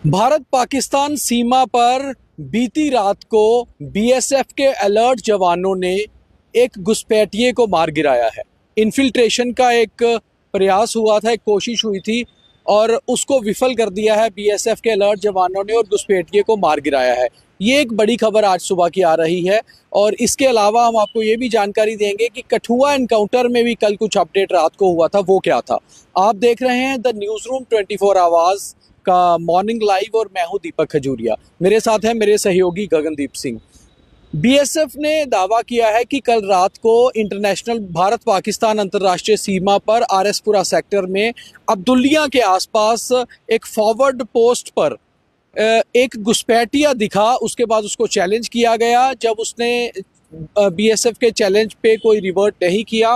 भारत पाकिस्तान सीमा पर बीती रात को बीएसएफ के अलर्ट जवानों ने एक घुसपैठिए को मार गिराया है। इन्फिल्ट्रेशन का एक प्रयास हुआ था, एक कोशिश हुई थी और उसको विफल कर दिया है बीएसएफ के अलर्ट जवानों ने और घुसपैठिए को मार गिराया है। ये एक बड़ी खबर आज सुबह की आ रही है और इसके अलावा हम आपको ये भी जानकारी देंगे कि कठुआ एनकाउंटर में भी कल कुछ अपडेट रात को हुआ था, वो क्या था। आप देख रहे हैं द न्यूज़ रूम 24 आवाज़ का मॉर्निंग लाइव और मैं हूं दीपक खजूरिया। मेरे साथ है मेरे सहयोगी गगनदीप सिंह। बीएसएफ ने दावा किया है कि कल रात को इंटरनेशनल भारत पाकिस्तान अंतर्राष्ट्रीय सीमा पर आरएसपुरा सेक्टर में अब्दुल्लिया के आसपास एक फॉरवर्ड पोस्ट पर एक घुसपैठिया दिखा। उसके बाद उसको चैलेंज किया गया। जब उसने बीएसएफ के चैलेंज पे कोई रिवर्ट नहीं किया,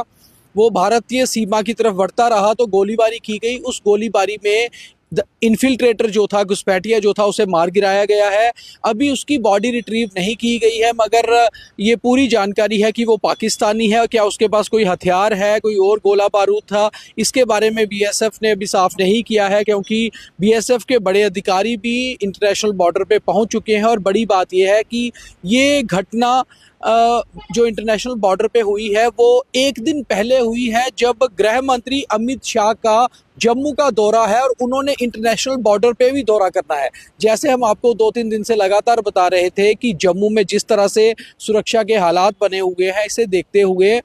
वो भारतीय सीमा की तरफ बढ़ता रहा तो गोलीबारी की गई। उस गोलीबारी में इन्फिल्ट्रेटर जो था, घुसपैठिया जो था, उसे मार गिराया गया है। अभी उसकी बॉडी रिट्रीव नहीं की गई है, मगर ये पूरी जानकारी है कि वो पाकिस्तानी है। क्या उसके पास कोई हथियार है, कोई और गोला बारूद था, इसके बारे में बीएसएफ ने अभी साफ नहीं किया है, क्योंकि बीएसएफ के बड़े अधिकारी भी इंटरनेशनल बॉर्डर पे पहुंच चुके हैं। और बड़ी बात यह है कि ये घटना जो इंटरनेशनल बॉर्डर पे हुई है वो एक दिन पहले हुई है, जब गृह मंत्री अमित शाह का जम्मू का दौरा है और उन्होंने इंटरनेशनल बॉर्डर पे भी दौरा करना है। जैसे हम आपको 2-3 दिन से लगातार बता रहे थे कि जम्मू में जिस तरह से सुरक्षा के हालात बने हुए हैं, इसे देखते हुए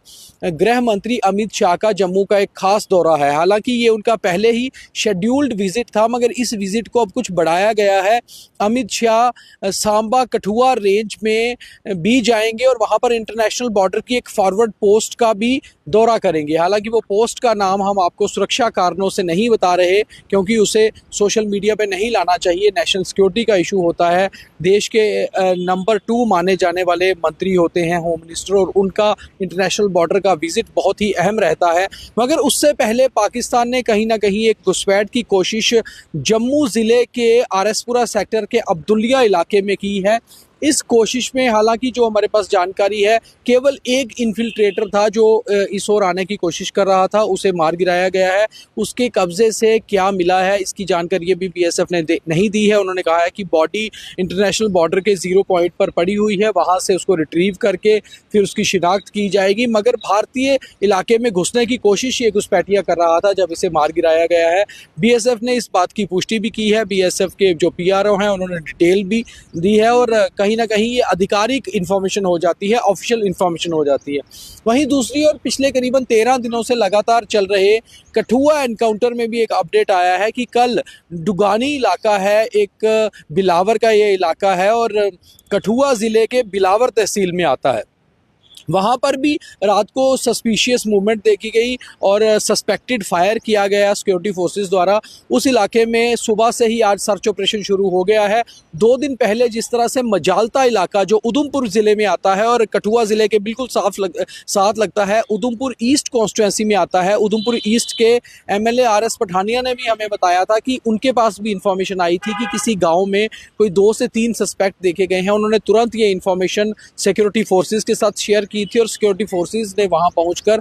गृह मंत्री अमित शाह का जम्मू का एक खास दौरा है। हालांकि ये उनका पहले ही शेड्यूल्ड विजिट था, मगर इस विजिट को अब कुछ बढ़ाया गया है। अमित शाह सांबा कठुआ रेंज में भी जाएंगे और वहाँ पर इंटरनेशनल बॉर्डर की एक फॉरवर्ड पोस्ट का भी दौरा करेंगे। हालांकि वो पोस्ट का नाम हम आपको सुरक्षा कारणों से नहीं बता रहे, क्योंकि उसे सोशल मीडिया पे नहीं लाना चाहिए। नेशनल सिक्योरिटी का इशू होता है। देश के नंबर 2 माने जाने वाले मंत्री होते हैं होम मिनिस्टर, और उनका इंटरनेशनल बॉर्डर का विजिट बहुत ही अहम रहता है। मगर उससे पहले पाकिस्तान ने कहीं ना कहीं एक घुसपैठ की कोशिश जम्मू ज़िले के आरएसपुरा सेक्टर के अब्दुल्लिया इलाके में की है। इस कोशिश में हालांकि जो हमारे पास जानकारी है, केवल एक इन्फिल्ट्रेटर था जो इस ओर आने की कोशिश कर रहा था, उसे मार गिराया गया है। उसके कब्जे से क्या मिला है, इसकी जानकारी भी बीएसएफ ने नहीं दी है। उन्होंने कहा है कि बॉडी इंटरनेशनल बॉर्डर के 0 पॉइंट पर पड़ी हुई है, वहाँ से उसको रिट्रीव करके फिर उसकी शिनाख्त की जाएगी। मगर भारतीय इलाके में घुसने की कोशिश ये घुसपैठिया कर रहा था जब इसे मार गिराया गया है। बीएसएफ ने इस बात की पुष्टि भी की है। बीएसएफ के जो पीआरओ हैं उन्होंने डिटेल भी दी है और कहीं ना कहीं ये आधिकारिक इन्फॉर्मेशन हो जाती है, ऑफिशियल इन्फॉर्मेशन हो जाती है। वहीं दूसरी ओर पिछले करीबन 13 दिनों से लगातार चल रहे कठुआ एनकाउंटर में भी एक अपडेट आया है कि कल डुगानी इलाका है, एक बिलावर का ये इलाका है और कठुआ ज़िले के बिलावर तहसील में आता है। वहाँ पर भी रात को सस्पिशियस मूवमेंट देखी गई और सस्पेक्टेड फायर किया गया सिक्योरिटी फोर्सेस द्वारा। उस इलाके में सुबह से ही आज सर्च ऑपरेशन शुरू हो गया है। 2 दिन पहले जिस तरह से मजालता इलाका जो उधमपुर ज़िले में आता है और कठुआ ज़िले के बिल्कुल साथ लगता है, उधमपुर ईस्ट कॉन्स्टिट्यूंसी में आता है। उधमपुर ईस्ट के एमएलए आरएस पठानिया ने भी हमें बताया था कि उनके पास भी इंफॉर्मेशन आई थी कि किसी गाँव में कोई 2 से 3 सस्पेक्ट देखे गए हैं। उन्होंने तुरंत ये इन्फॉर्मेशन सिक्योरिटी फोर्सेज के साथ शेयर की थी और सिक्योरिटी फोर्सेस ने वहां पहुंचकर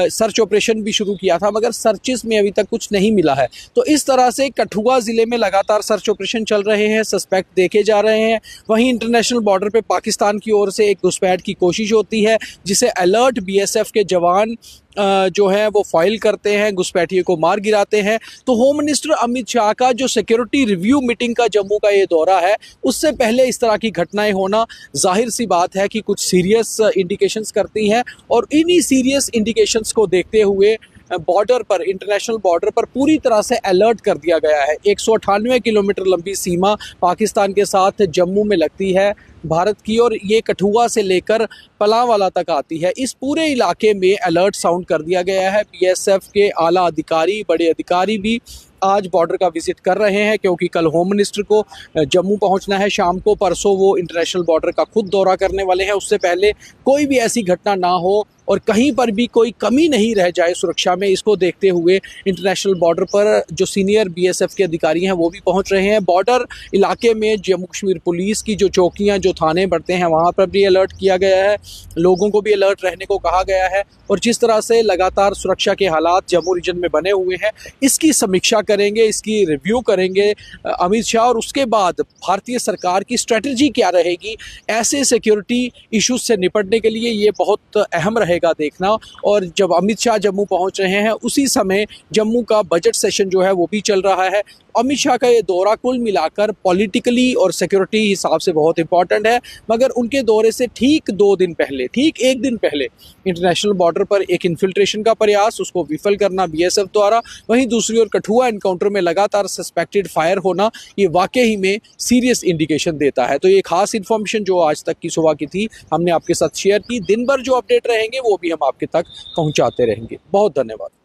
सर्च ऑपरेशन भी शुरू किया था, मगर सर्चेस में अभी तक कुछ नहीं मिला है। तो इस तरह से कठुआ जिले में लगातार सर्च ऑपरेशन चल रहे हैं, सस्पेक्ट देखे जा रहे हैं। वहीं इंटरनेशनल बॉर्डर पे पाकिस्तान की ओर से एक घुसपैठ की कोशिश होती है, जिसे अलर्ट बीएसएफ के जवान जो है वो फाइल करते हैं, घुसपैठिए को मार गिराते हैं। तो होम मिनिस्टर अमित शाह का जो सिक्योरिटी रिव्यू मीटिंग का जम्मू का ये दौरा है, उससे पहले इस तरह की घटनाएं होना जाहिर सी बात है कि कुछ सीरियस इंडिकेशंस करती हैं। और इन्हीं सीरियस इंडिकेशंस को देखते हुए बॉर्डर पर, इंटरनेशनल बॉर्डर पर पूरी तरह से अलर्ट कर दिया गया है। 198 किलोमीटर लंबी सीमा पाकिस्तान के साथ जम्मू में लगती है भारत की, और ये कठुआ से लेकर पलांवाला तक आती है। इस पूरे इलाके में अलर्ट साउंड कर दिया गया है। बीएसएफ के आला अधिकारी, बड़े अधिकारी भी आज बॉर्डर का विजिट कर रहे हैं, क्योंकि कल होम मिनिस्टर को जम्मू पहुंचना है शाम को। परसों वो इंटरनेशनल बॉर्डर का खुद दौरा करने वाले हैं। उससे पहले कोई भी ऐसी घटना ना हो और कहीं पर भी कोई कमी नहीं रह जाए सुरक्षा में, इसको देखते हुए इंटरनेशनल बॉर्डर पर जो सीनियर बीएसएफ के अधिकारी हैं वो भी पहुंच रहे हैं। बॉर्डर इलाके में जम्मू कश्मीर पुलिस की जो चौकियां, जो थाने बढ़ते हैं, वहां पर भी अलर्ट किया गया है, लोगों को भी अलर्ट रहने को कहा गया है। और जिस तरह से लगातार सुरक्षा के हालात जम्मू रीजन में बने हुए हैं, इसकी समीक्षा करेंगे, इसकी रिव्यू करेंगे अमित शाह, और उसके बाद भारतीय सरकार की स्ट्रेटजी क्या रहेगी ऐसे सिक्योरिटी इश्यूज से निपटने के लिए, ये बहुत अहम रहेगा देखना। और जब अमित शाह जम्मू पहुंच रहे हैं, उसी समय जम्मू का बजट सेशन जो है वो भी चल रहा है। अमित शाह का ये दौरा कुल मिलाकर पॉलिटिकली और सिक्योरिटी हिसाब से बहुत इंपॉर्टेंट है, मगर उनके दौरे से ठीक 2 दिन पहले, ठीक 1 दिन पहले इंटरनेशनल बॉर्डर पर एक इन्फिल्ट्रेशन का प्रयास, उसको विफल करना बीएसएफ द्वारा, वहीं दूसरी ओर कठुआ एनकाउंटर में लगातार सस्पेक्टेड फायर होना, ये वाकई में सीरियस इंडिकेशन देता है। तो ये खास इन्फॉर्मेशन जो आज तक की सुबह की थी, हमने आपके साथ शेयर की। दिन भर जो अपडेट रहेंगे वो भी हम आपके तक पहुँचाते रहेंगे। बहुत धन्यवाद।